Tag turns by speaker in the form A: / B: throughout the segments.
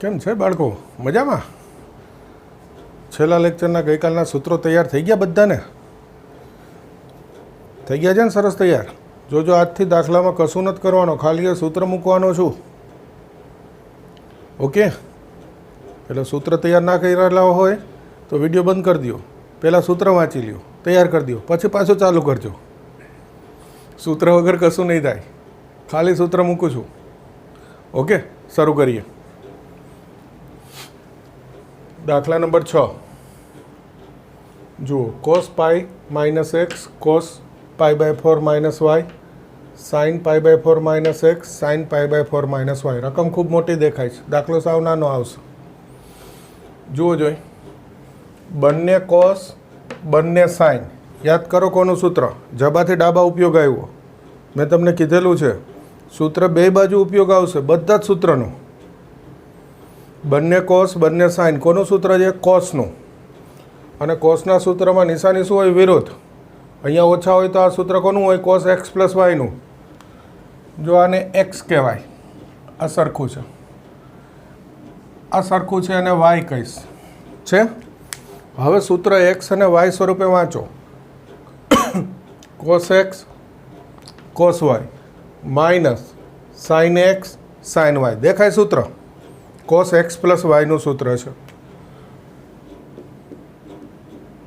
A: કેમ છે બાળકો? મજામાં? છેલ્લા લેક્ચરના ગઈકાલના સૂત્રો તૈયાર થઈ ગયા બધાને? થઈ ગયા છે ને? સરસ તૈયાર. જોજો આજથી દાખલામાં કશું નથી કરવાનો, ખાલી સૂત્ર મૂકવાનો છું. ઓકે? એટલે સૂત્ર તૈયાર ના કરેલા હોય તો વિડીયો બંધ કરી દો, પહેલાં સૂત્ર વાંચી લ્યો, તૈયાર કરી દો, પછી પાછું ચાલુ કરજો. સૂત્ર વગર કશું નહીં થાય, ખાલી સૂત્ર મૂકું છું. ઓકે, શરૂ કરીએ. દાખલા નંબર 6 જુઓ. Cos pi minus x cos pi by 4 minus y sine pi by 4 minus x sine pi by 4 minus y. રકમ ખૂબ મોટી દેખાય છે, દાખલો સાવ નાનો આવશે. જુઓ જોઈ, બંને કોસ બંને સાઇન. યાદ કરો કોનું સૂત્ર? જબાથી ડાબા ઉપયોગ આવ્યો. મેં તમને કીધેલું છે સૂત્ર બે બાજુ ઉપયોગ આવશે, બધા જ સૂત્રનું. બંને કોસ બંને સાઇન કોનું સૂત્ર છે? કોસનું. અને કોસના સૂત્રમાં નિશાની શું હોય? વિરોધ. અહીંયા ઓછા હોય તો આ સૂત્ર કોનું હોય? કોસ એક્સ પ્લસ વાયનું. જો આને એક્સ કહેવાય, આ સરખું છે, આ સરખું છે, અને વાય કહીશ છે. હવે સૂત્ર એક્સ અને વાય સ્વરૂપે વાંચો. Cos x cos y minus sine x sine y. દેખાય સૂત્ર? કોસ એક્સ પ્લસ વાયનું સૂત્ર છે.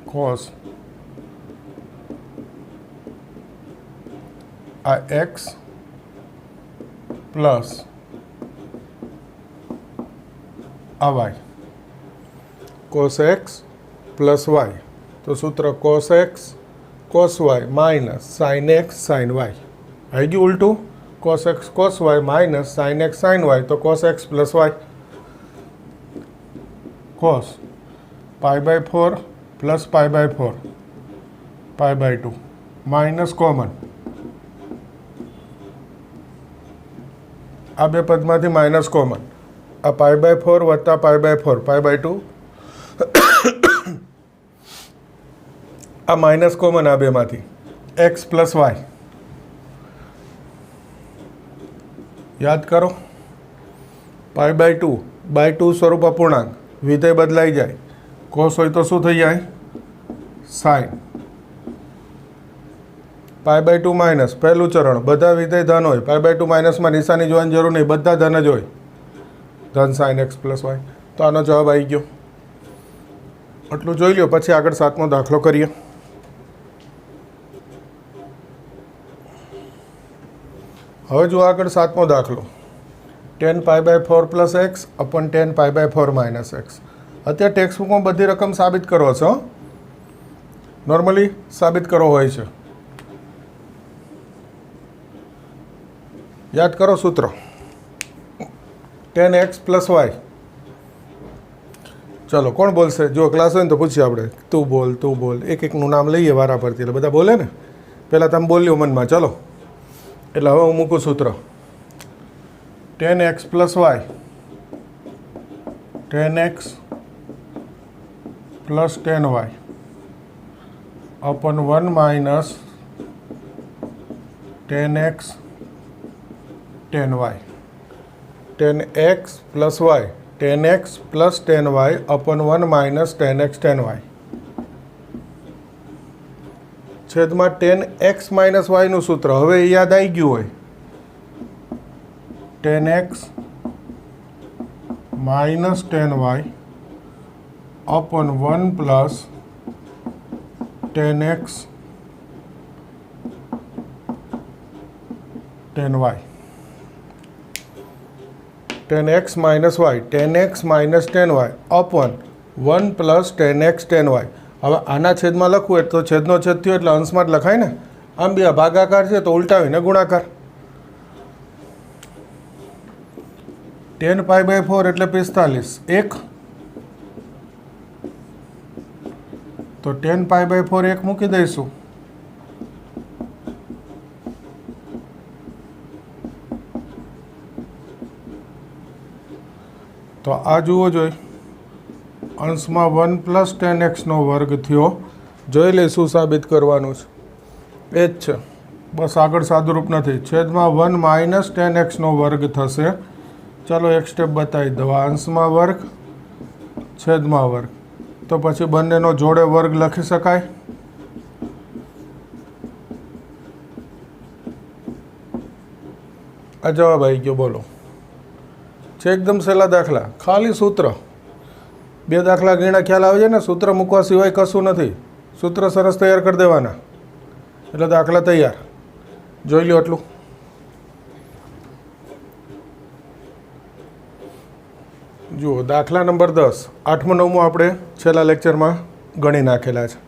A: કોસ આ એક્સ પ્લસ આ y. Cos x plus y તો સૂત્ર cos x cos y minus sine x sine y. આવી ગયું ઉલટું? Cos x cos y minus sine x sine y તો cos x plus y. Cos pi by 4 plus pi by 4 pi by 2 minus common. આ બે પદમાંથી minus common. આ પાઈ by 4 વત્તા પાઈ by 4 pi by 2. આ minus common આ બેમાંથી. X plus y. યાદ કરો, પાઈ બાય 2 બાય 2 સ્વરૂપ અપૂર્ણાંક, વિધેય બદલાઈ જાય. કોસ હોય તો શું થઈ જાય? સાઇન. પાઈ બાય 2 માઇનસ પહેલું ચરણ, બધા વિધેય ધન હોય. પાઈ બાય 2 માઇનસમાં નિશાની જોવાની જરૂર નહીં, બધા ધન જ હોય. ધન સાઇન એક્સ પ્લસ વાય. તો આનો જવાબ આવી ગયો. આટલું જોઈ લો, પછી આગળ 7મો દાખલો કરીએ. હવે જો આગળ 7મો દાખલો. 10 pi by 4 plus x upon 10 pi by 4 minus x. અત્યારે ટેક્સ્ટબુકમાં બધી રકમ સાબિત કરો છો, નોર્મલી સાબિત કરો હોય છે. યાદ કરો સૂત્ર 10x પ્લસ વાય. ચલો કોણ બોલશે? જો ક્લાસ હોય ને તો પૂછીએ આપણે. તું બોલ, તું બોલ. એક એકનું નામ લઈએ વારા પરથી, એટલે બધા બોલે ને. પહેલાં તમે બોલ્યો મનમાં, ચલો. એટલે હવે હું મૂકું સૂત્ર 10x plus y 10x plus 10y upon 1 minus 10x 10y. 10x plus y 10x plus 10y upon 1 minus 10x 10y છેદમાં 10x માઇનસ વાયનું સૂત્ર. હવે એ યાદ આવી ગયું હોય. 10x minus 10y upon 1 plus 10x 10y. 10x minus y 10x minus 10y upon 1 plus 10x 10y. હવે આના છેદમાં લખવું એટલે તો છેદનો છેદ થયો એટલે અંશમાં જ લખાય ને. આમ બી આ ભાગાકાર છે તો ઉલટાવીને ગુણાકાર. 10 પાઈ બાય 4 એટલે 45. 1 તો 10 પાઈ બાય 4 1 મૂકી દઈશું. તો આ જુઓ જોઈ, અંશમાં 1 પ્લસ 10x નો વર્ગ થયો. જોઈ લે શું સાબિત કરવાનું છે. એ જ છે, બસ આગળ સાદુરૂપ નથી. છેદમાં 1 માઇનસ 10x નો વર્ગ થશે ચાલો એક સ્ટેપ બતાવી દઉં. અંશમાં વર્ગ છેદમાં વર્ગ, તો પછી બંનેનો જોડે વર્ગ લખી શકાય. આ જવાબ આવી ગયો. બોલો, છે એકદમ સહેલા દાખલા, ખાલી સૂત્ર. 2 દાખલા ગણ્યા ખ્યાલ આવે છે ને, સૂત્ર મૂકવા સિવાય કશું નથી. સૂત્ર સરસ તૈયાર કરી દેવાના એટલે દાખલા તૈયાર. જોઈ લો એટલું. જુઓ, દાખલા નંબર 10, 8મું 9મું આપણે છેલ્લા લેક્ચરમાં ગણી નાખેલા છે.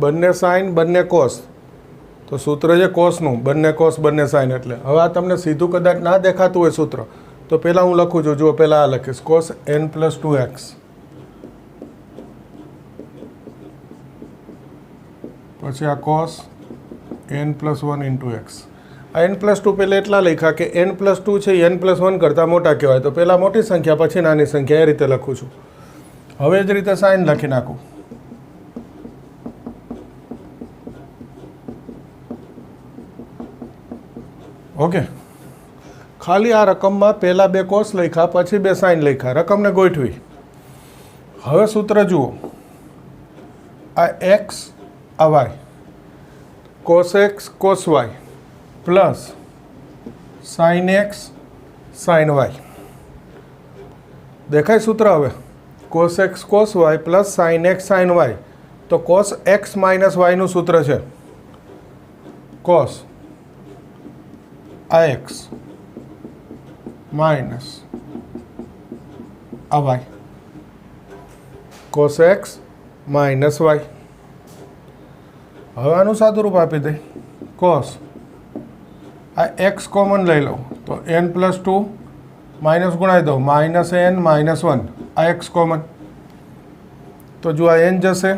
A: બંને સાઇન બંને કોસ, તો સૂત્ર છે કોસનું, બંને કોસ બંને સાઇન. એટલે હવે આ તમને સીધું કદાચ ના દેખાતું હોય સૂત્ર, તો પહેલાં હું લખું છું. જુઓ, પહેલાં આ લખીશ cos n + 2x પછી આ cos n + 1 × x. આ n + 2 પહેલાં એટલા લખ્યા કે n + 2 છે n + 1 કરતાં મોટા કહેવાય, તો પહેલાં મોટી સંખ્યા પછી નાની સંખ્યા, એ રીતે લખું છું. હવે જ રીતે સાઇન લખી નાખું. ઓકે, ખાલી આ રકમમાં પહેલાં 2 કોસ લખ્યા, પછી 2 સાઇન લખ્યા, રકમને ગોઠવી. હવે સૂત્ર જુઓ, આ x આ y, cos x cos y plus sin x sin y. દેખાય સૂત્ર? હવે cos x cos y plus sin x sin y, તો cos x માઇનસ વાયનું સૂત્ર છે cos x માઇનસ આ y, cos x minus y. હવે આનું સાદું રૂપ આપી દઈ, cos આ x કોમન લઈ લઉં તો n + 2 માઇનસ ગુણાઈ દઉં, -n -1, આ x કોમન. તો જો આ n જશે,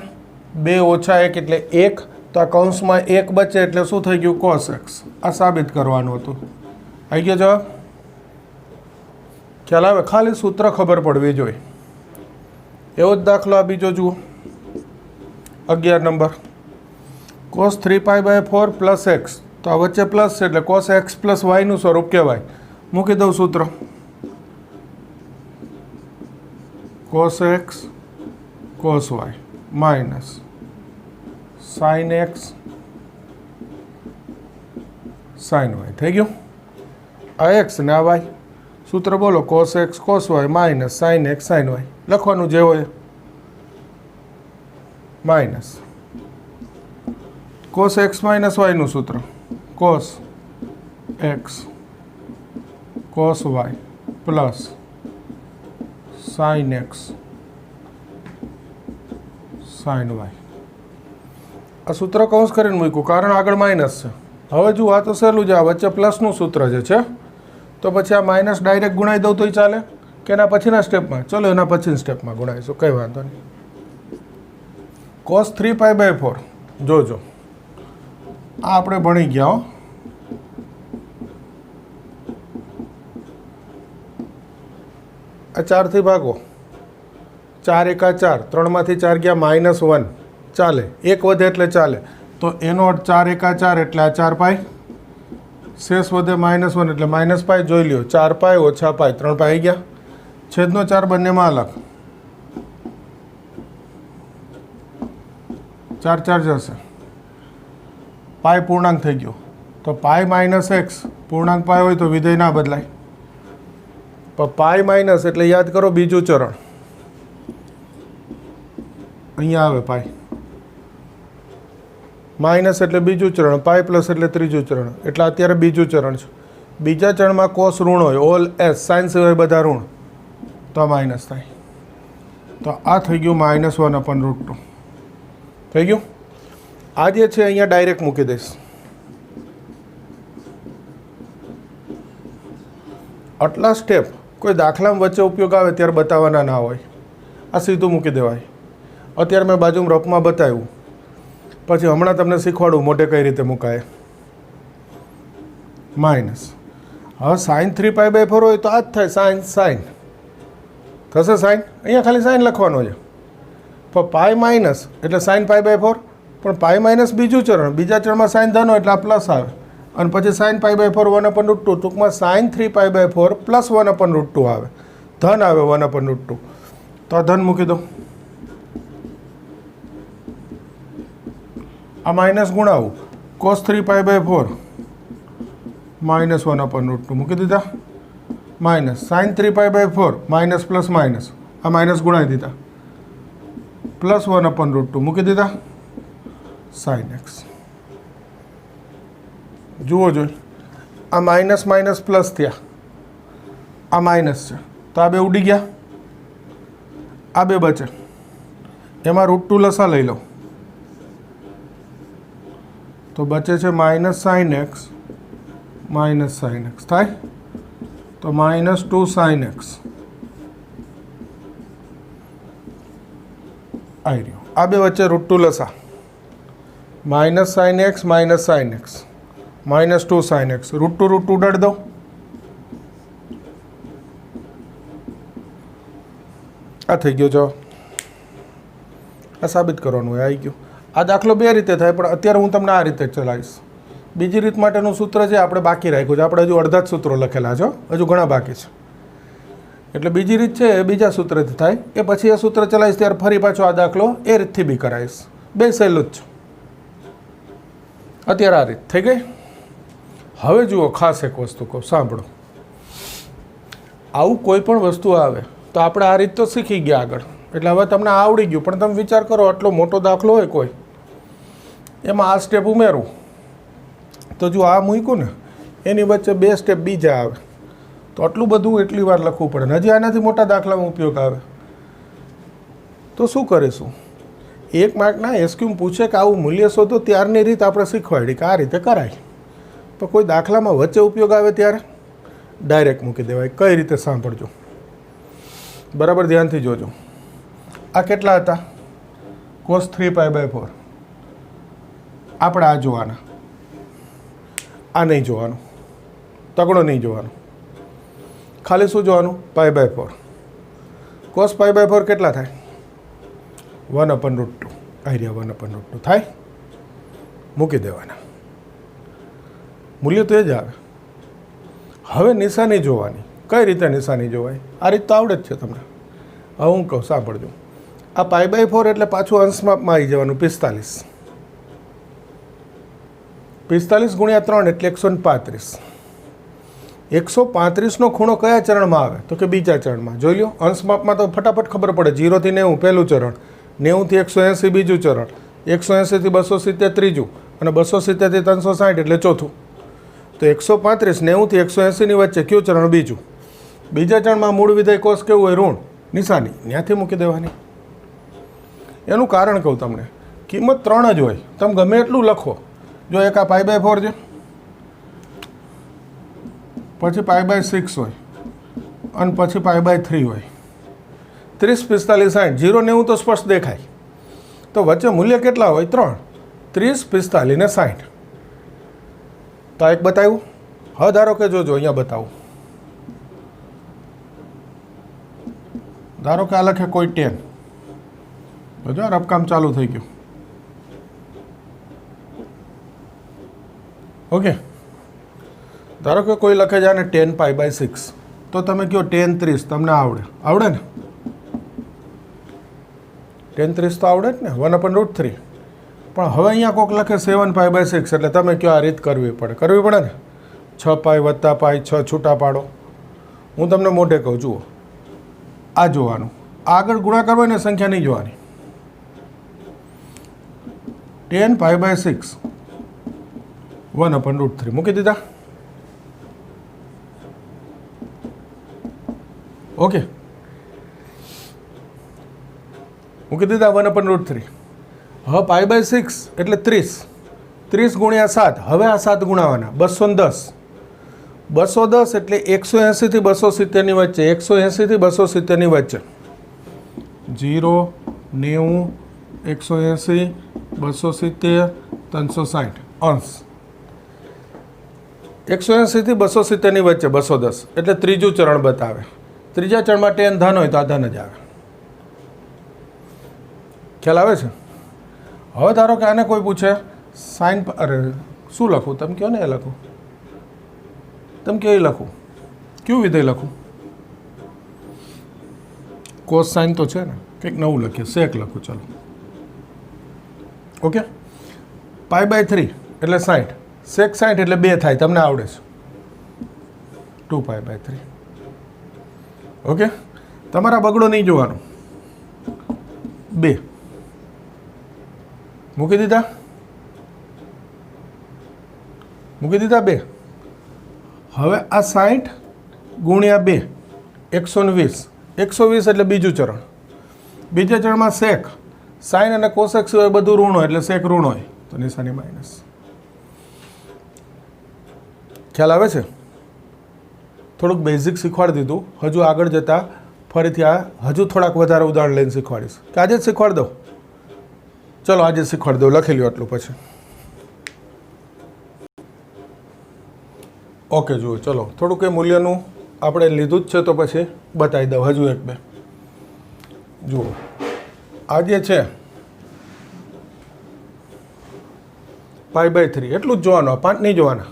A: 2 ઓછા 1 એટલે 1, તો આ કૌંસમાં 1 બચે એટલે શું થઈ ગયું? cos x. આ સાબિત કરવાનું હતું. આવી ગયો જવાબ? ખ્યાલ આવે? ખાલી સૂત્ર ખબર પડવી જોઈએ. એવો જ દાખલો આ બીજો જુઓ, 11 નંબર, cos 3π/4 + x. તો આ વચ્ચે પ્લસ છે એટલે cos x + y નું સ્વરૂપ કહેવાય. મૂકી દઉં સૂત્ર, cos x cos y minus sin x sin y. થઈ ગયું? આ x ને આ y. સૂત્ર બોલો, cos x cos y minus sin x sin y. લખવાનું જે હોય, minus cos x minus y નું સૂત્ર cos x cos y plus sin x sin y. આ સૂત્ર કૌંસ કરીને મૂક્યું કારણ આગળ માઇનસ છે. હવે જુઓ, આ તો સહેલું છે, આ વચ્ચે પ્લસનું સૂત્ર જે છે, તો પછી આ માઇનસ ડાયરેક્ટ ગુણાઈ દઉં તોય ચાલે કે એના પછીના સ્ટેપમાં? ચલો એના પછીના સ્ટેપમાં ગુણાઈશું, કંઈ વાંધો નહીં. cos 3π/4 જોજો, આ આપણે ભણી ગયા હો. આ 4 થી ભાગો, 4 × 4, 3માંથી 4 ગયા -1, ચાલે. 1 વધે એટલે ચાલે. તો એનો અર્થ 4 × 4 એટલે આ 4π, શેષ વધે -1 એટલે -π. જોઈ લ્યો, 4π ઓછા π, 3π આવી ગયા. છેદનો 4 બંનેમાં અલગ, 4 4 જશે, π પૂર્ણાંક થઈ ગયો. તો π - x પૂર્ણાંક π હોય તો વિધેય ના બદલાય. પણ π માઇનસ એટલે યાદ કરો બીજું ચરણ, અહીંયા આવે π માઇનસ એટલે બીજું ચરણ, π પ્લસ એટલે ત્રીજું ચરણ, એટલે અત્યારે બીજું ચરણ છે. બીજા ચરણમાં કોસ ઋણ હોય, ઓલ એસ, સાઇન સિવાય બધા ઋણ, તો માઇનસ થાય. તો આ થઈ ગયું -1/√2 થઈ ગયું. આ જે છે અહીંયા ડાયરેક્ટ મૂકી દઈશ. આટલા સ્ટેપ કોઈ દાખલામાં વચ્ચે ઉપયોગ આવે ત્યારે બતાવવાના ના હોય, આ સીધું મૂકી દેવાય. અત્યારે મેં બાજુમાં રફમાં બતાવ્યું, પછી હમણાં તમને શીખવાડું મોઢે કઈ રીતે મુકાય. માઇનસ, હવે sin 3π/4 હોય તો આ જ થાય, સાઇન થશે સાઇન, અહીંયા ખાલી સાઇન લખવાનો છે. પણ પાઈ માઇનસ એટલે sin π/4, પણ પાઈ માઇનસ બીજું ચરણ, બીજા ચરણમાં સાઇન ધન હોય એટલે આ પ્લસ આવે, અને પછી સાઇન પાઈ બાય 4 1/√2 ટૂંકમાં સાઇન 3 પાઈ બાય 4 પ્લસ 1/√2 આવે, ધન આવે 1/√2. તો આ ધન મૂકી દો, આ માઇનસ ગુણાવું, કોસ 3 પાઈ બાય 4 માઇનસ 1/√2 મૂકી દીધા, minus sine 3 pi by 4 minus plus minus, આ માઇનસ ગુણાવી દીધા, પ્લસ 1/√2 મૂકી દીધા, સાઇન એક્સ. જુઓ જોઈ, આ માઇનસ માઇનસ પ્લસ થયા, આ માઇનસ છે તો આ બે ઉડી ગયા, આ બે બચે, એમાં √2 લસા લઈ લો તો બચે છે માઇનસ સાઇન એક્સ થાય, તો -2 સાઇન એક્સ આવી રહ્યો. આ બે વચ્ચે √2 લસા, minus sine x -2 sine x, √2 ઉડાડી દો, આ થઈ ગયો જવાબ. આ સાબિત કરવાનું હોય, આવી ગયું. આ દાખલો બે રીતે થાય, પણ અત્યારે હું તમને આ રીતે ચલાવીશ. બીજી રીત માટેનું સૂત્ર છે આપણે બાકી રાખ્યું છે, આપણે હજુ અડધા જ સૂત્રો લખેલા છે, હજુ ઘણા બાકી છે. એટલે બીજી રીત છે એ બીજા સૂત્રથી થાય, એ પછી એ સૂત્ર ચલાવીશ ત્યારે ફરી પાછો આ દાખલો એ રીતથી બી કરાવીશ. બે સહેલું જ છે. અત્યારે આ રીત થઈ ગઈ. હવે જુઓ, ખાસ એક વસ્તુ કહું, સાંભળો. આવું કોઈ પણ વસ્તુ આવે તો આપણે આ રીત તો શીખી ગયા આગળ, એટલે હવે તમને આવડી ગયું. પણ તમે વિચાર કરો, આટલો મોટો દાખલો હોય કોઈ, એમાં આ સ્ટેપ ઉમેરું તો જો આ મૂક્યું ને એની વચ્ચે બે સ્ટેપ બીજા આવે, તો આટલું બધું એટલી વાર લખવું પડે. હજી આનાથી મોટા દાખલામાં ઉપયોગ આવે તો શું કરીશું? એક માર્કના એસક્યુમ પૂછે કે આવું મૂલ્ય શોધો, ત્યારની રીત આપણે શીખવાડી કે આ રીતે કરાય. પણ કોઈ દાખલામાં વચ્ચે ઉપયોગ આવે ત્યારે ડાયરેક્ટ મૂકી દેવાય. કઈ રીતે સાંભળજો, બરાબર ધ્યાનથી જોજો. આ કેટલા હતા? cos 3 pi by 4. આપણે આ જોવાના, આ નહીં જોવાનું, તગડો નહીં જોવાનો, ખાલી શું જોવાનું? Pi by 4. cos pi by 4 કેટલા થાય? 1/√2. આઈડિયા 1/√2 થાય, મૂકી દેવાના. મૂલ્ય તો એ જ આવે. હવે નિશાની જોવાની. કઈ રીતે નિશાની જોવાય? આ રીત તો આવડે જ છે તમને. હવે હું કહું, સાંભળજો. આ પાઈ બાય 4 એટલે પાછું અંશમાપમાં આવી જવાનું 45. 45 ગુણ્યા 3 એટલે 135. 135નો ખૂણો કયા ચરણમાં આવે? તો કે બીજા ચરણમાં. જોઈ લો, અંશમાપમાં તો ફટાફટ ખબર પડે. 0 થી 90 પહેલું ચરણ, 90 થી 180 બીજું ચરણ, 180 થી 270 ત્રીજું, અને 270 થી 360 એટલે ચોથું. તો 135 90 થી 180 ની વચ્ચે કયું ચરણ? બીજું. બીજા ચરણમાં મૂળ વિધેય કોસ કેવું હોય? ઋણ. નિશાની ત્યાંથી મૂકી દેવાની. એનું કારણ કહું તમને, કિંમત 3 જ હોય, તમે ગમે એટલું લખો. જો એક આ પાઈ બાય 4 છે, પછી પાઈ બાય 6 હોય, અને પછી પાઈ બાય 3 હોય. 30 45 60, 0 90 તો સ્પષ્ટ દેખાય. તો વચ્ચે મૂલ્ય કેટલા હોય? 3. 30 45 ને 60. તો એક બતાવ્યું. હવે ધારો કે જોજો, અહીંયા બતાવું. ધારો કે આ લખે કોઈ 10. જો રફકામ ચાલુ થઈ ગયું. ઓકે, ધારો કે કોઈ લખે છે આને 10 પાઈ બાય 6. તો તમે કહો 10 30, તમને આવડે ને? 10 30 તો આવડે જ ને, 1/√3. પણ હવે અહીંયા કોઈક લખે 7 પાઈ બાય 6, એટલે તમે કહો આ રીત કરવી પડે ને. 6 પાઈ વત્તા પાઈ, 6 છૂટા પાડો. હું તમને મોઢે કહું, જુઓ, આ જોવાનું. આગળ ગુણાકાર હોય ને, સંખ્યા નહીં જોવાની. 10 પાઈ બાય 6 1/√3 મૂકી દીધા. ઓકે, મૂકી દીધા 1/√3. હવે પાઈ બાય 6 એટલે 30. 30 ગુણ્યા 7. હવે આ 7 ગુણાવાના, 210. 210 એટલે 180 થી 270 ની વચ્ચે, 180 થી 270 ની વચ્ચે. 0 90 180 270 360 અંશ. 180 થી 270 ની વચ્ચે 210 એટલે ત્રીજું ચરણ બતાવે. ત્રીજા ચરણમાં 10 ધન હોય તો આ ધન જ આવે. ખ્યાલ આવે છે? હવે ધારો કે આને કોઈ પૂછે સાઇન શું લખું તમે કહો ને? એ લખું તમે કહો એ લખું? કયું વિધેય લખું? કોસ સાઇન તો છે ને, કંઈક નવું લખીએ, સેક લખું. ચાલો ઓકે. π/3 એટલે 60, સેક 60 એટલે 2 થાય, તમને આવડે છે. 2π/3. ઓકે. તમારા બગડો નહીં જોવાનો. 2 મૂકી દીધા. 2. હવે આ 60 ગુણ્યા 2 120. 120 એટલે બીજું ચરણ. બીજા ચરણમાં સેક સાઇન અને કોસેક સિવાય બધું ઋણ હોય, એટલે સેક ઋણ હોય તો નિશાની માઇનસ. ખ્યાલ આવે છે? થોડુંક બેઝિક શીખવાડી દીધું. હજુ આગળ જતાં ફરીથી હજુ થોડાક વધારે ઉદાહરણ લઈને શીખવાડીશ, કે આજે જ શીખવાડી દઉં. ચલો આજે જ શીખવાડી દઉં, લખી લ્યો આટલું પછી. ઓકે જુઓ, ચલો થોડુંક એ મૂલ્યનું આપણે લીધું જ છે તો પછી બતાવી દઉં હજુ 1-2. જુઓ આ જે છે π/3 એટલું જ જોવાનું, 5 નહીં જોવાના.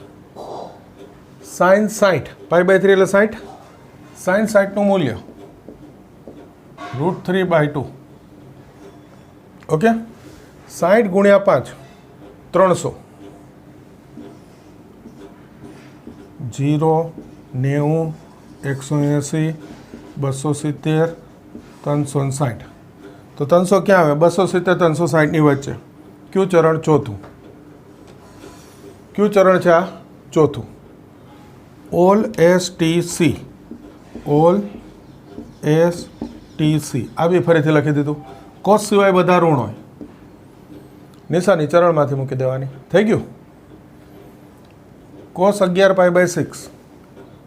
A: સાઇન 60 π/3 એટલે 60. સાઇન 60નું મૂલ્ય √3/2. ઓકે. 60 ગુણ્યા 5 300. 0 90 180 270 360. તો 300 ક્યાં આવે? 270 360 ની વચ્ચે. કયું ચરણ? ચોથું. કયું ચરણ છે આ? ચોથું. All STC. All STC. આ બી ફરીથી લખી દીધું. કોસ સિવાય બધા ઋણ હોય. નિશાની ચરણમાંથી મૂકી દેવાની. થઈ ગયું? કોસ 11π/6.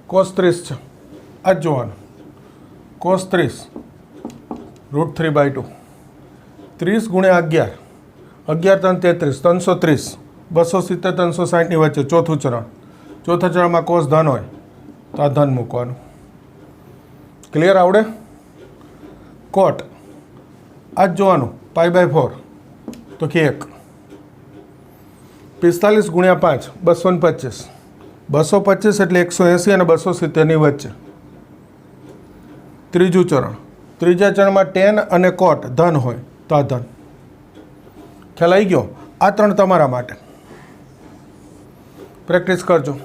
A: કોસ 30 છે, આ જ જોવાનું. કોસ 30 √3/2. 30 ગુણ્યા 11. 11 3 33 330. 270 360 ની વચ્ચે ચોથું ચરણ. ચોથા ચરણમાં કોસ ધન હોય તો આ ધન મૂકવાનું. ક્લિયર? આવડે? કોટ આ જ જોવાનું. π/4 તો કે 1. 45 ગુણ્યા 5 225. 225 એટલે 180 અને 270 ની વચ્ચે. ત્રીજું ચરણ. ત્રીજા ચરણમાં ટેન અને કોટ ધન હોય તો આ ધન. ખ્યાલ આવી ગયો? આ 3 તમારા માટે. પ્રેક્ટિસ કરજો.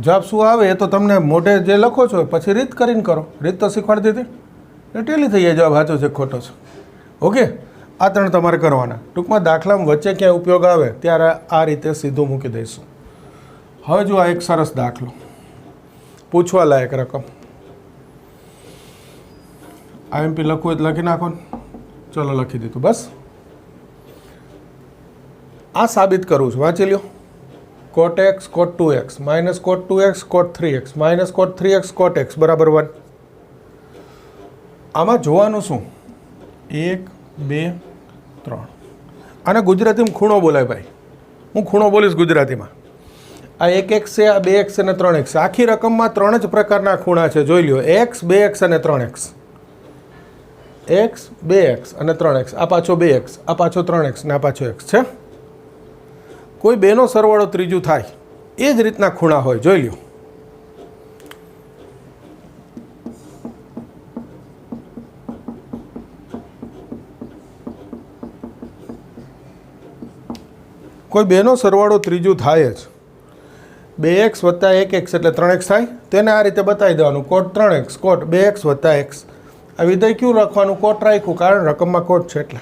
A: જવાબ શું આવે એ તો તમને મોઢે જે લખો છો પછી રીત કરીને કરો. રીત તો શીખવાડી દીધી, ટેલી થઈ જાય જવાબ સાચો છે ખોટો છે. ઓકે. આ 3 તમારે કરવાના. ટૂંકમાં દાખલામાં વચ્ચે ક્યાંય ઉપયોગ આવે ત્યારે આ રીતે સીધું મૂકી દઈશું. હવે જો આ એક સરસ દાખલો, પૂછવા લાયક રકમ. IMP લખવું એટલે લખી નાખો ને. ચલો લખી દીધું. બસ આ સાબિત કરું છું, વાંચી લ્યો. cot x cot 2x minus cot 2x cot 3x minus cot 3x cot x બરાબર 1. આમાં જોવાનું શું? 1 2 3. આને ગુજરાતીમાં ખૂણો બોલાય ભાઈ. હું ખૂણો બોલીશ ગુજરાતીમાં. આ 1x છે, આ 2x અને 3x. આખી રકમમાં 3 જ પ્રકારના ખૂણા છે, જોઈ લ્યો. x 2x અને 3x. x 2x અને 3x. આ પાછો 2x, આ પાછો 3x ને આ પાછો x છે. કોઈ બેનો સરવાળો ત્રીજું થાય એ જ રીતના ખૂણા હોય, જોઈ લ્યો. કોઈ બેનો સરવાળો ત્રીજું થાય જ. 2x વત્તા 1x એટલે 3x થાય. તેને આ રીતે બતાવી દેવાનું. કોટ 3x કોટ 2x વત્તા x. આ વિધેય ક્યું રાખવાનું? કોટ રાખ્યું, કારણ રકમમાં કોટ છે એટલે.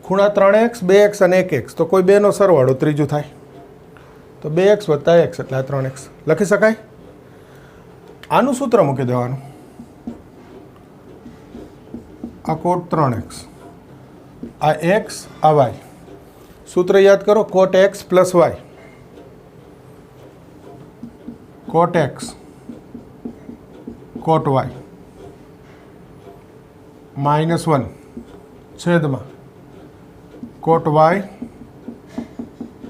A: ખૂણા 3x 2x અને 1x. તો કોઈ બેનો સરવાળો ત્રીજું થાય તો 2x વત્તા x એટલે આ 3x લખી શકાય. આનું સૂત્ર મૂકી દેવાનું. આ કોટ 3x, આ x, આ y. સૂત્ર યાદ કરો. કોટ x પ્લસ y. કોટ x કોટ y -1 છેદમાં કોટ y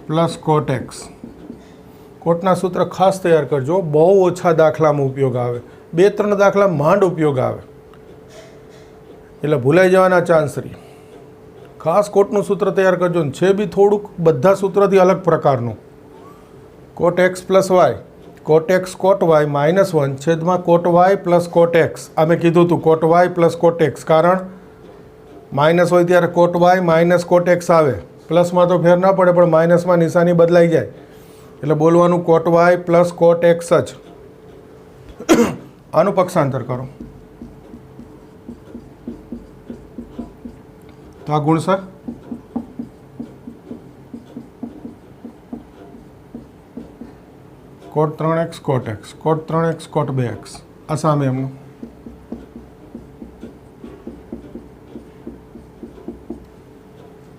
A: પ્લસ કોટ x. કોટના સૂત્ર ખાસ તૈયાર કરજો. બહુ ઓછા દાખલામાં ઉપયોગ આવે. 2-3 દાખલા માંડ ઉપયોગ આવે એટલે ભૂલાઈ જવાના ચાન્સ રહી. ખાસ કોટનું સૂત્ર તૈયાર કરજો ને છે બી થોડુંક બધા સૂત્રથી અલગ પ્રકારનું. Cot x plus y, cot x cot y minus 1 છેદમાં cot y plus cot x. આ મેં કીધું હતું cot y plus cot x, કારણ માઇનસ હોય ત્યારે cot y minus cot x આવે. પ્લસમાં તો ફેર ના પડે, પણ માઇનસમાં નિશાની બદલાઈ જાય એટલે બોલવાનું કોટ વાય પ્લસ કોટ એક્સ જ. આનું પક્ષાંતર કરો તો આ ગુણસર કોટ 3x કોટ એક્સ, કોટ 3x કોટ 2x. આ સામે એમનું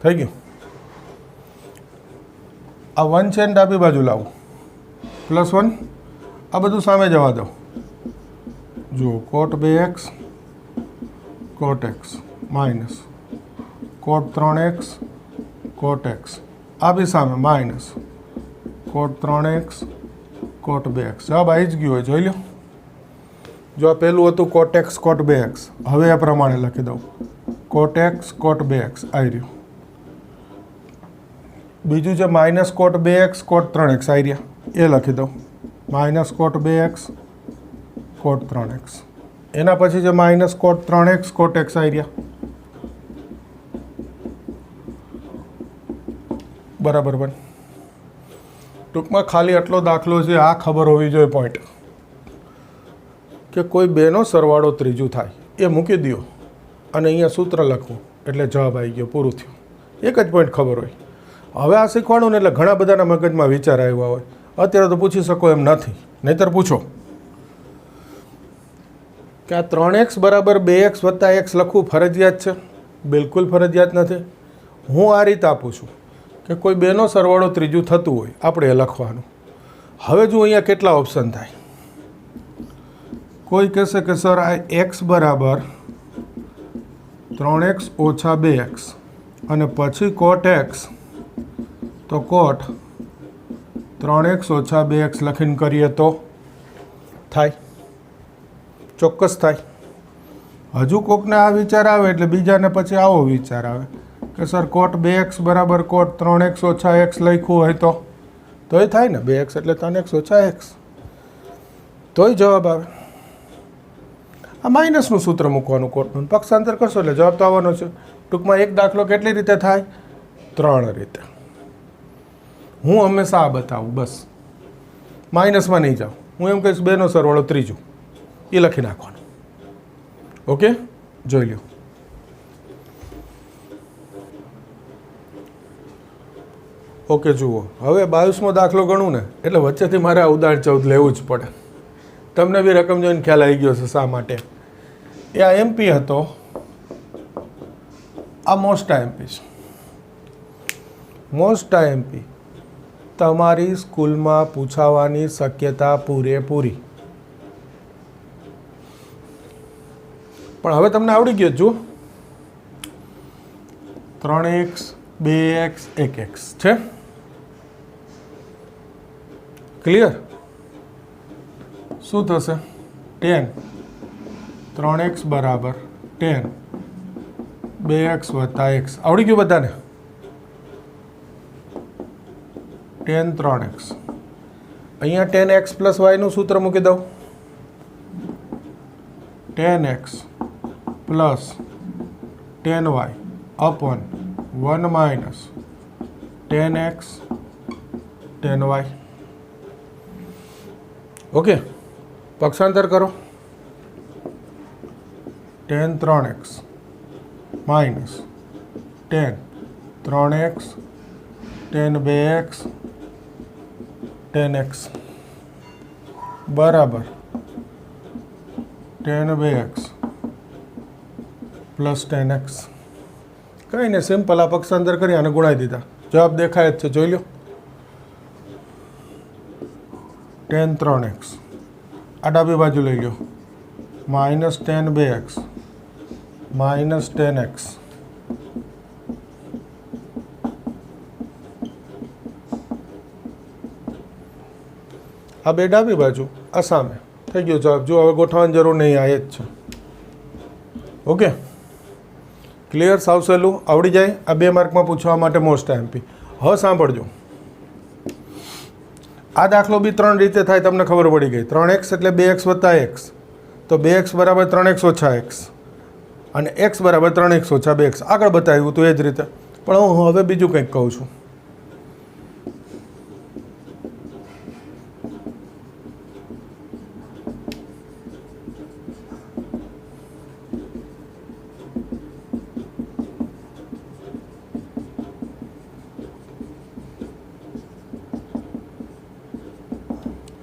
A: થઈ ગયું. આ 1 છે ને ડાબી બાજુ લાવું, +1. આ બધું સામે જવા દો. જુઓ કોટ 2x કોટ એક્સ માઇનસ કોટ 3x કોટ એક્સ. આ બી સામે માઇનસ કોટ 3x કોટ 2x. જવાબ આવી જ ગયો હોય, જોઈ લો. જો આ પહેલું હતું કોટ એક્સ કોટ 2x, હવે આ પ્રમાણે લખી દઉં કોટ એક્સ કોટ 2x આવી રહ્યું. બીજું છે માઇનસ કોટ 2x કોટ 3x આવી રહ્યા, એ લખી દઉં માઇનસ કોટ 2x કોટ 3x. એના પછી છે માઇનસ કોટ 3x કોટ એક્સ આવી રહ્યા, બરાબર બન. ટૂંકમાં ખાલી આટલો દાખલો છે, આ ખબર હોવી જોઈએ પોઈન્ટ, કે કોઈ બેનો સરવાળો ત્રીજું થાય એ મૂકી દો અને અહીંયા સૂત્ર લખવું એટલે જવાબ આવી ગયો, પૂરું થયું. એક જ પોઈન્ટ ખબર હોય. હવે આ શીખવાડું ને એટલે ઘણા બધાના મગજમાં વિચાર આવ્યા હોય. અત્યારે તો પૂછી શકો એમ નથી, નહીંતર પૂછો કે આ 3x બરાબર 2x વત્તા x લખવું ફરજિયાત છે? બિલકુલ ફરજિયાત નથી. હું આ રીતે આપું છું કે કોઈ બેનો સરવાળો ત્રીજું થતું હોય આપણે એ લખવાનું. હવે જો અહીંયા કેટલા ઓપ્શન થાય. કોઈ કહેશે કે સર આ x બરાબર 3x ઓછા 2x અને પછી કોટ x, તો કોટ 3x ઓછા 2x લખીને કરીએ તો થાય, ચોક્કસ થાય. હજુ કોકને આ વિચાર આવે એટલે બીજાને પછી આવો વિચાર આવે કે સર કોટ 2x બરાબર કોટ 3x ઓછા x લખ્યું હોય તોય થાય ને, 2x એટલે 3x ઓછા x, તોય જવાબ આવે. આ માઇનસનું સૂત્ર મૂકવાનું કોટનું, પક્ષાંતર કરશો એટલે જવાબ તો આવવાનો છે. ટૂંકમાં એક દાખલો કેટલી રીતે થાય? 3 રીતે. હું હંમેશા આ બતાવું, બસ માઇનસમાં નહીં જાઉં. હું એમ કહીશ બેનો સરવાળો ત્રીજું, એ લખી નાખવાનું. ઓકે, જોઈ લો. ઓકે, જુઓ હવે 22મો દાખલો ગણું ને એટલે વચ્ચેથી મારે આ ઉદાહરણ 14 લેવું જ પડે. તમને બી રકમ જોઈને ખ્યાલ આવી ગયો છે શા માટે. એ આ એમપી હતો, આ મોસ્ટ આઈએમપી છે. મોસ્ટ આઈએમપી તમારી સ્કૂલમાં પૂછાવાની શક્યતા પૂરેપૂરી. પણ હવે તમને આવડી ગયો જુઓ, 3x 2x 1x છે. ક્લિયર? શું થશે? 10 3x બરાબર 10 2x વત્તા x. આવડી ગયું બધાને? 10 3x. અહીંયા 10x પ્લસ વાયનું સૂત્ર મૂકી દઉં. 10x plus 10y upon 1 minus 10x 10y. Okay, પક્ષાંતર કરો. 10 3x minus 10 3x 10 2x 10x બરાબર 10 2x પ્લસ 10x. કંઈ નહીં, સિમ્પલ આ પક્ષાંતર કરી અને ગુણાવી દીધા. જવાબ દેખાય જ છે, જોઈ લો. 10 3x આ ડાબી બાજુ લઈ લો, માઇનસ 10 2x માઇનસ 10x. આ બે ડાબી બાજુ, આ સામે. થઈ ગયો જવાબ. જો હવે ગોઠવવાની જરૂર નહીં, આ જ છે. Okay, clear? સાવ સહેલું, આવડી જાય. આ 2 માર્કમાં પૂછવા માટે મોસ્ટ આઈએમપી. હવે સાંભળજો, આ દાખલો બી 3 રીતે થાય, તમને ખબર પડી ગઈ. 3x એટલે 2x વત્તા x, તો 2x બરાબર 3x ઓછા x અને x બરાબર 3x ઓછા 2x. આગળ બતાવ્યું હતું એ જ રીતે, પણ હું હવે બીજું કંઈક કહું છું.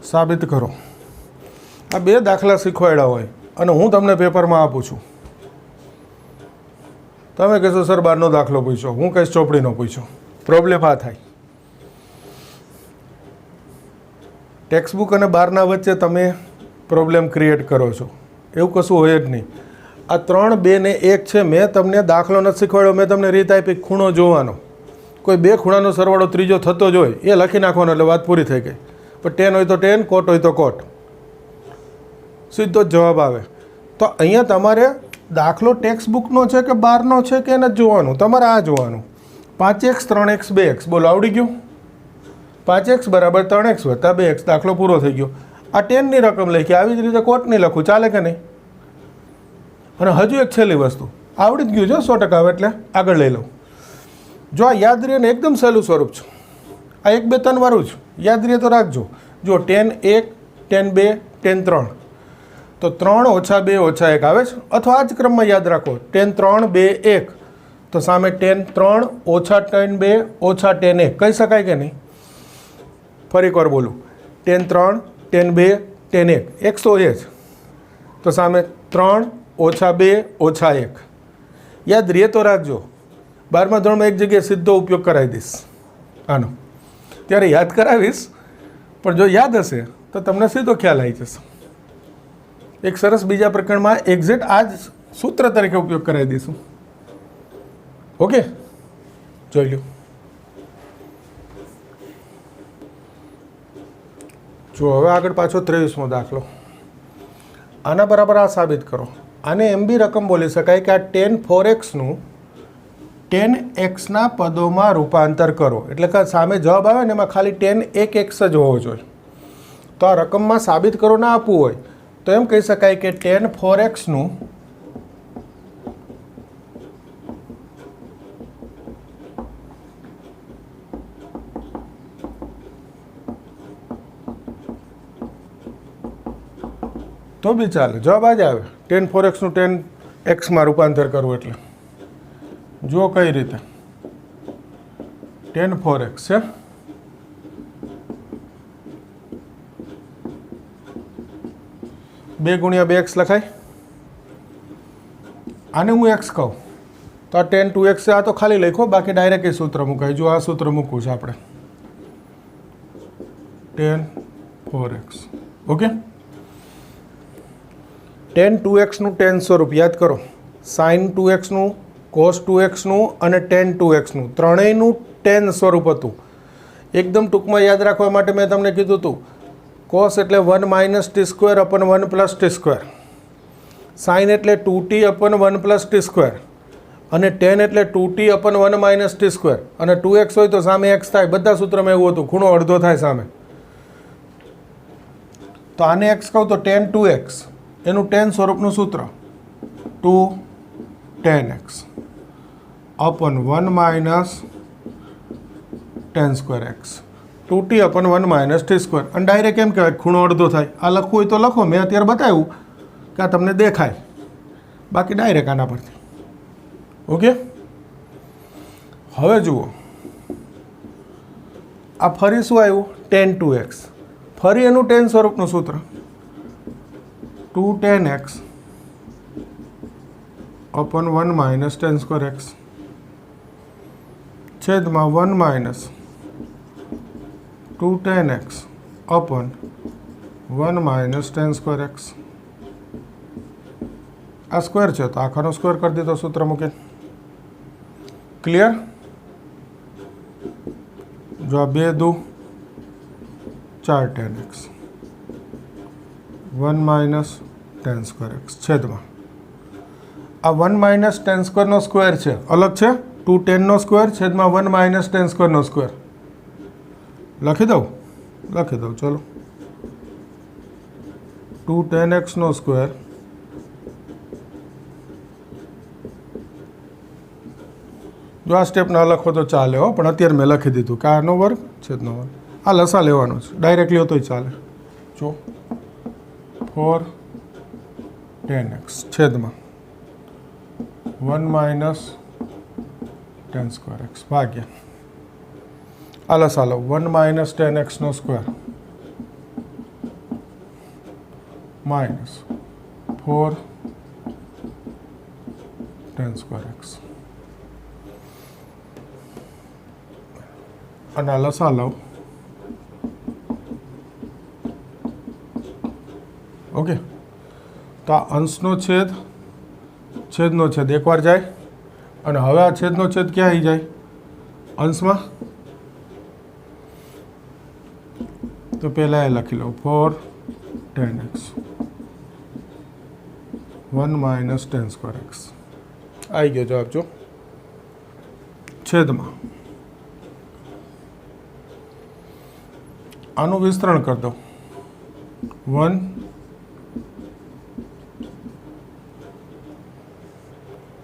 A: સાબિત કરો. આ 2 દાખલા શીખવાડ્યા હોય અને હું તમને પેપરમાં આપું છું, તમે કહેશો સર 12નો દાખલો પૂછ્યો, હું કહીશ ચોપડીનો પૂછ્યો. પ્રોબ્લેમ આ થાય. ટેક્સ્ટ બુક અને 12ના વચ્ચે તમે પ્રોબ્લેમ ક્રિએટ કરો છો, એવું કશું હોય જ નહીં. આ 3, 2 ને 1 છે. મેં તમને દાખલો નથી શીખવાડ્યો, મેં તમને રીત આપી ખૂણો જોવાનો. કોઈ 2 ખૂણાનો સરવાળો ત્રીજો થતો જ હોય એ લખી નાખવાનો એટલે વાત પૂરી થઈ ગઈ. પણ ટેન હોય તો ટેન, કોટ હોય તો કોટ, સીધો જ જવાબ આવે. તો અહીંયા તમારે દાખલો ટેક્સ્ટ બુકનો છે કે 12નો છે કે નથી જોવાનું, તમારે આ જોવાનું. 5x 3x 2x, બોલો આવડી ગયું? 5x બરાબર 3x વત્તા 2x, દાખલો પૂરો થઈ ગયો. આ 10ની રકમ લખી, આવી જ રીતે કોટની લખું, ચાલે કે નહીં? અને હજુ એક છેલ્લી વસ્તુ, આવડી જ ગયું છે 100%, આવે એટલે આગળ લઈ લઉં. જો આ યાદ રહે ને, એકદમ સહેલું સ્વરૂપ છે. આ 1 2 3 વાળું જ યાદ રહે તો રાખજો. જો 10 1 10 2 10 3, તો 3 ઓછા 2 ઓછા 1 આવે છે. અથવા આ જ ક્રમમાં યાદ રાખો, 10 3 2 1, તો સામે 10 3 ઓછા 10 2 ઓછા 10 1 કહી શકાય કે નહીં? ફરી એકવાર બોલું, 10 3 10 2 10 1, 1 તો એ જ. તો સામે 3 ઓછા 2 ઓછા 1. યાદ રહે તો રાખજો. 12મા ધોરણમાં એક જગ્યાએ સીધો ઉપયોગ કરાવી દઈશ આનો, ત્યારે યાદ કરાવીશ, પણ જો યાદ હશે તો તમને સીધો ખ્યાલ આવી જશે. એક સરસ બીજા પ્રકરણમાં એક્ઝેક્ટ આ જ સૂત્ર તરીકે ઉપયોગ કરાવી દઈશું. ઓકે, જોઈ લો. જો હવે આગળ પાછો 23મો દાખલો. આના બરાબર આ સાબિત કરો. આને એમ બી રકમ બોલી શકાય કે આ 10 4xનું 10xના પદોમાં રૂપાંતર કરો. એટલે કે સામે જવાબ આવે ને એમાં ખાલી 10 1x જ હોવો જોઈએ. તો આ રકમમાં સાબિત કરો ના આપવું હોય તો એમ કહી શકાય કે 10 4xનું તો બી ચાલે, જવાબ આ જ આવે. 10 4xનું 10xમાં રૂપાંતર કરવું એટલે જો કઈ રીતે. 10 4x છે, બે ગુણ્યા 2x લખાય. આને હું x કહું તો આ 10 2x છે. આ તો ખાલી લખો, બાકી ડાયરેક્ટ એ સૂત્ર મુકાય. જો આ સૂત્ર મૂકવું છે આપણે, 10 4x. ઓકે, 10 2xનું 10 સ્વરૂપ યાદ કરો. sin 2xનું, cos 2xનું અને tan 2xનું ત્રણેયનું 10 સ્વરૂપ હતું. એકદમ ટૂંકમાં યાદ રાખવા માટે મેં તમને કીધું હતું, cos એટલે 1 - t² અપન 1 + t², sin એટલે 2t અપન 1 + t², અને tan એટલે 2t અપન 1 - t². અને 2x હોય તો સામે x થાય. બધા સૂત્રમાં એવું હતું, ખૂણો અડધો થાય સામે. તો આને x કહું તો tan 2x, એનું 10 સ્વરૂપનું સૂત્ર 2 tan x અપન 1 - tan²x, 2t અપન 1 - t². અને ડાયરેક્ટ એમ કહેવાય ખૂણો અડધો થાય. આ લખવું હોય તો લખો, મેં અત્યારે બતાવ્યું કે આ તમને દેખાય, બાકી ડાયરેક્ટ આના પરથી. ઓકે, હવે જુઓ આ ફરી શું આવ્યું? tan 2x. ફરી એનું 10 સ્વરૂપનું સૂત્ર 2 tan x અપન 1 - tan²x છેદમાં 1 - 2 tan x અપન 1 - tan²x. આ સ્ક્વેર છે તો આખાનો સ્ક્વેર કરી દીધો સૂત્ર મૂકે. ક્લિયર? જો આ 2 2 4 tan x 1 - tan²x છેદમાં आ 1 माइनस टेन स्क्वेरनो स्क्वेर है अलग है 2 टेननो स्क्वेर छेदमां 1 माइनस टेन स्क्वेरनो स्क्वेर लखी दઉં चलो 2 टेन एक्सनो स्क्वेर जो आ स्टेप ना लखो तो चाले हो पण अत्यारे मैं लखी दीधुं के आनो वर्ग छेदनो वर्ग आ लसा लेवानो छे डायरेक्ट लो तोय चाले जो 4 10x छेदमां 1 माइनस टेन स्क्वेर एक्स भाग्या आ लसा लो 1 माइनस 10x नो स्क्वेर माइनस 4 10 स्क्वेर एक्स અને લસા લો ઓકે તો આ અંશનો છેદ છેદનો છેદ એકવાર જાય અને હવે આ છેદનો છેદ ક્યાં આવી જાય અંશમાં તો પહેલાં એ લખી લો 4 10x 1 minus ten square x આવી ગયો જવાબ જો છેદમાં આનું વિસ્તરણ કરી દો 1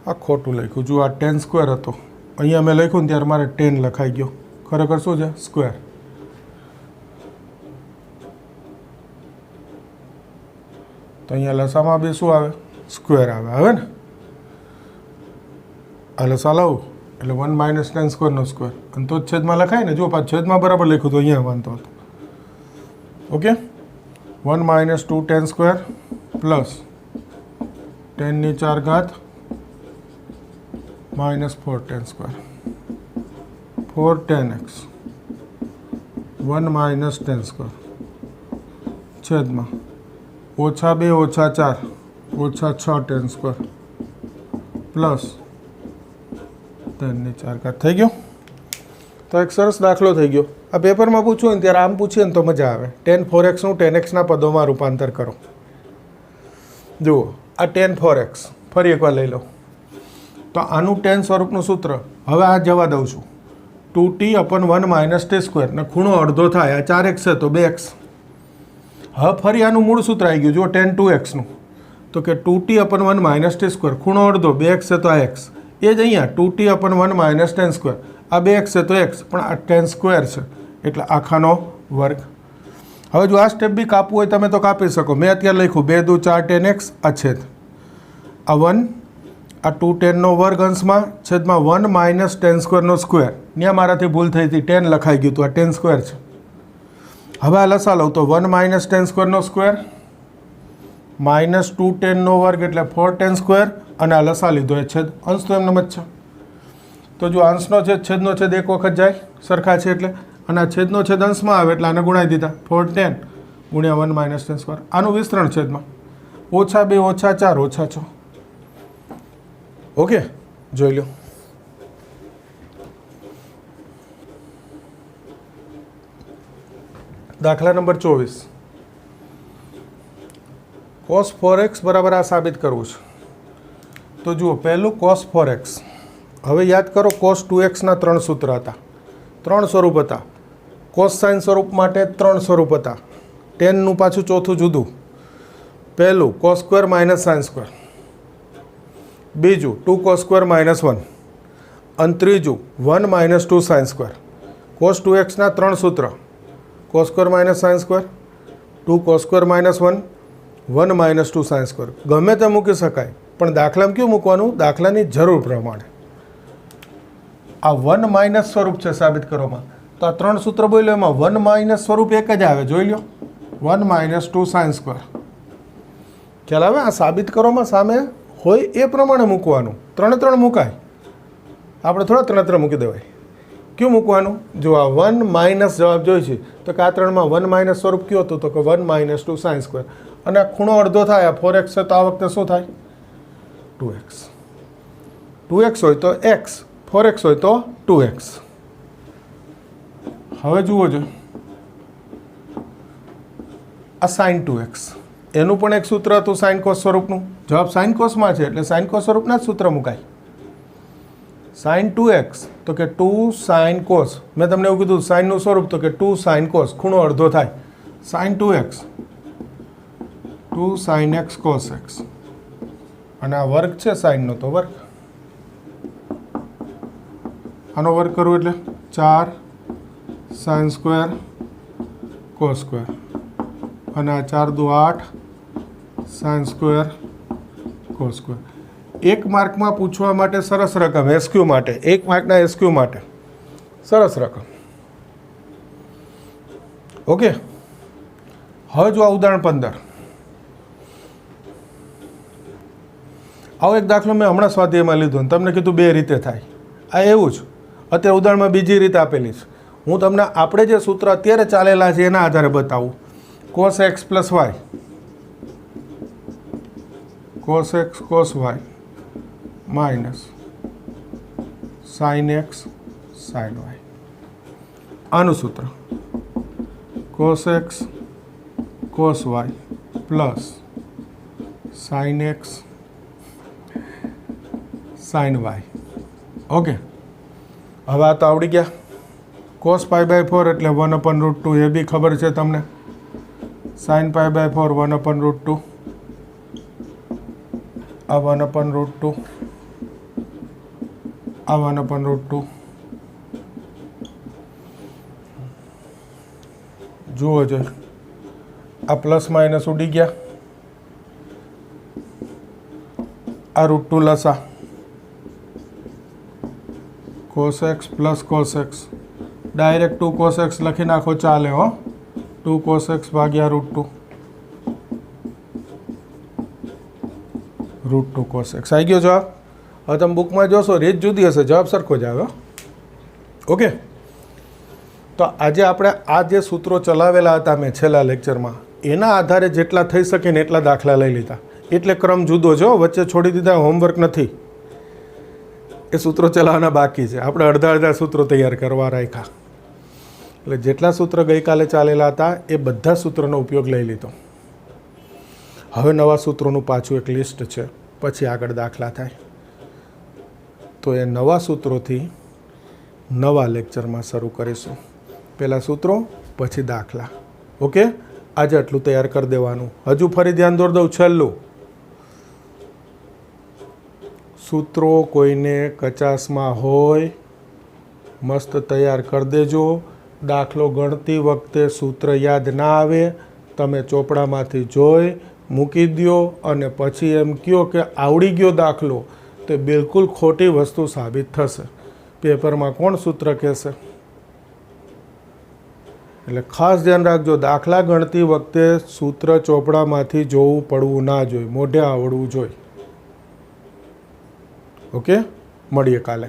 A: આ ખોટું લખ્યું જો આ 10 સ્ક્વેર હતો અહીંયા મેં લખ્યું ને ત્યારે મારે 10 લખાઈ ગયો ખરેખર શું છે સ્ક્વેર તો અહીંયા લસામાં બી શું આવે સ્ક્વેર આવે ને આ લસા લાવું એટલે 1 માઇનસ ટેન સ્ક્વેરનો સ્ક્વેર અને તો જ છેદમાં લખાય ને જો પાછું છેદમાં બરાબર લખ્યું તો અહીંયા વાંધો હતો okay 1 minus 2 ten square plus 10 ની 4 घात minus 4 ten square 4 10x 1 minus ten square छेद में ओछा 2 ओछा 4 ओछा 6 टेन स्क्वेर प्लस 10 ની 4 घात थी गयो तो एक सरस दाखलो थी गयो आ पेपर में पूछू ने त्यारे आम पूछीए तो मजा आवे टेन 4x નું 10x ना पदों में रूपांतर करो जुओ आ टेन 4x फरी एक बार लई लो तो आनु 10 स्वरूपનું सूत्र हवे आ जवा दઉં છું 2t अपन 1 माइनस टी स्क्वेर ने खूणो अर्धो थाय आ 4x है तो 2x હવે ફરી આનું મૂળ સૂત્ર આવી ગયું જો ટેન 2x નું તો કે 2t अपन 1 माइनस टी स्क्वेर खूणो अर्धो 2x है तो आ x એ જ અહીંયા 2t अपन 1 माइनस टेन स्क्वेर आ 2x है तो x पण आ टेन स्क्वेर है એટલે આખાનો વર્ગ હવે જો આ સ્ટેપ બી કાપવું હોય તમે તો કાપી શકો મેં અત્યારે લખ્યું 2 2 4 10x આ છેદ આ 1 આ 2 10 નો વર્ગ અંશમાં છેદમાં 1 માઇનસ ટેન સ્ક્વેરનો સ્ક્વેર ત્યાં મારાથી ભૂલ થઈ હતી 10 લખાઈ ગયું તો આ 10 સ્ક્વેર છે હવે આ લસા લઉં તો 1 માઇનસ ટેન સ્ક્વેરનો સ્ક્વેર માઇનસ 2 10 નો વર્ગ એટલે 4 10 સ્ક્વેર અને આ લસા લીધો એ છેદ અંશ તો એમને જ છે તો જો અંશનો છેદ છેદનો છેદ એક વખત જાય સરખા છે એટલે અને આ છેદનો છેદ અંશમાં આવે એટલે આને ગુણાવી દીધા 4 10 ગુણ્યા 1 માઇનસ ટેન સ્ક્વેર આનું વિસ્તરણ છેદમાં ઓછા 2 ઓછા 4 ઓછા 6 ઓકે જોઈ લો દાખલા નંબર 24 cos 4x બરાબર આ સાબિત કરવું છે તો જુઓ પહેલું cos 4x હવે યાદ કરો cos 2x ના ત્રણ સૂત્ર હતા ત્રણ સ્વરૂપ હતા કોસાઇન સ્વરૂપ માટે ત્રણ સ્વરૂપ હતા ટેનનું પાછું ચોથું જુદું પહેલું cos square minus sine square બીજું 2 કોસ સ્ક્વેર માઇનસ 1 અને ત્રીજું 1 માઇનસ 2 સાઇન સ્ક્વેર કોસ 2xના ત્રણ સૂત્ર cos square minus sine square 2 cos square minus 1 1 minus 2 sine square ગમે તે મૂકી શકાય પણ દાખલામાં ક્યું મૂકવાનું દાખલાની જરૂર પ્રમાણે આ 1 માઇનસ સ્વરૂપ છે સાબિત કરવામાં તો આ ત્રણ સૂત્ર બોલ્યો એમાં 1 માઇનસ સ્વરૂપ એક જ આવે જોઈ લો 1 માઇનસ 2 સાઇન સ્ક્વેર ખ્યાલ આવે આ સાબિત કરવામાં સામે હોય એ પ્રમાણે મૂકવાનું ત્રણે ત્રણ મુકાય આપણે થોડા ત્રણે ત્રણ મૂકી દેવાય ક્યું મૂકવાનું જો આ 1 માઇનસ જવાબ જોઈ છે તો કે આ ત્રણમાં 1 માઇનસ સ્વરૂપ કયું હતું તો કે 1 માઇનસ 2 સાઇન સ્ક્વેર અને આ ખૂણો અડધો થાય આ 4x છે તો આ વખતે શું થાય 2x હોય તો x 4x હોય તો 2x હવે જુઓ જો આ સાઇન 2x એનું પણ એક સૂત્ર હતું સાઇન કોસ સ્વરૂપનું. જવાબ સાઇન કોસમાં છે એટલે સાઇન કોસ સ્વરૂપના જ સૂત્ર મુકાય. સાઇન 2x તો કે 2 સાઇન કોસ. મેં તમને એવું કીધું સાઇનનું સ્વરૂપ તો કે 2 સાઇન કોસ, ખૂણો અડધો થાય. Sine 2x 2 sine x cos x, અને આ વર્ગ છે સાઇનનો તો વર્ગ. આનો વર્ગ કરવો એટલે 4 સાઇન સ્ક્વેર કોસ સ્ક્વેર, અને આ 4 દુ 8 સાઇન સ્ક્વેર કોસ સ્ક્વેર. એક માર્કમાં પૂછવા માટે સરસ રકમ, એસક્યુ માટે, એક માર્કના એસક્યુ માટે સરસ રકમ. ઓકે, હવે જો આ ઉદાહરણ 15. આવો એક દાખલો મેં હમણાં સ્વાધ્યાયમાં લીધો અને તમને કીધું બે રીતે થાય. આ એવું જ અત્યારે ઉદાહરણમાં બીજી રીતે આપેલી છે. હું તમને આપણે જે સૂત્ર અત્યારે ચાલેલા છે એના આધારે બતાવું. Cos x plus y, cos x cos y minus sine x sine y. આનું સૂત્ર cos x cos y plus sine x sine y. Okay, હવે આ તો આવડી ગયા. કોસ પાઈ બાય 4 એટલે 1/√2, એ બી ખબર છે તમને. સાઇન પાઈ બાય 4 1/√2, આ 1/√2, આ 1/√2. જુઓ જો આ પ્લસ માઇનસ ઉડી ગયા. આ √2 લસા cos x plus cos x, direct 2 cos x લખી નાખો ચાલે હો. 2 કોસ એક્સ ભાગ્યા √2, √2 કોસ એક્સ. આવી ગયો જવાબ. હવે તમે બુકમાં જોશો રીત જુદી હશે, જવાબ સરખો જ આવ્યો. ઓકે, તો આજે આપણે આ જે સૂત્રો ચલાવેલા હતા મેં છેલ્લા લેક્ચરમાં, એના આધારે જેટલા થઈ શકે ને એટલા દાખલા લઈ લીધા. એટલે ક્રમ જુદો જો, વચ્ચે છોડી દીધા, હોમવર્ક નથી. એ સૂત્રો ચલાવવાના બાકી છે. આપણે અડધા અડધા સૂત્રો તૈયાર કરવા રાખ્યા. એટલે જેટલા સૂત્ર ગઈકાલે ચાલેલા હતા એ બધા સૂત્રોનો ઉપયોગ લઈ લીધો. હવે નવા સૂત્રોનું પાછું એક લિસ્ટ છે, પછી આગળ દાખલા થાય. તો એ નવા સૂત્રોથી નવા લેક્ચરમાં શરૂ કરીશું. પહેલાં સૂત્રો પછી દાખલા. ઓકે, આજે આટલું તૈયાર કરી દેવાનું. હજુ ફરી ધ્યાન દોરી દઉં. છેલ્લું, સૂત્રો કોઈને કચાસમાં હોય મસ્ત તૈયાર કરી દેજો. દાખલો ગણતી વખતે સૂત્ર યાદ ના આવે, તમે ચોપડામાંથી જોઈ મૂકી દો અને પછી એમ કહો કે આવડી ગયો દાખલો, તો બિલકુલ ખોટી વસ્તુ સાબિત થશે. પેપરમાં કોણ સૂત્ર કહેશે? એટલે ખાસ ધ્યાન રાખજો, દાખલા ગણતી વખતે સૂત્ર ચોપડામાંથી જોવું પડવું ના જોઈએ, મોઢે આવડવું જોઈએ. ઓકે, મળીએ કાલે.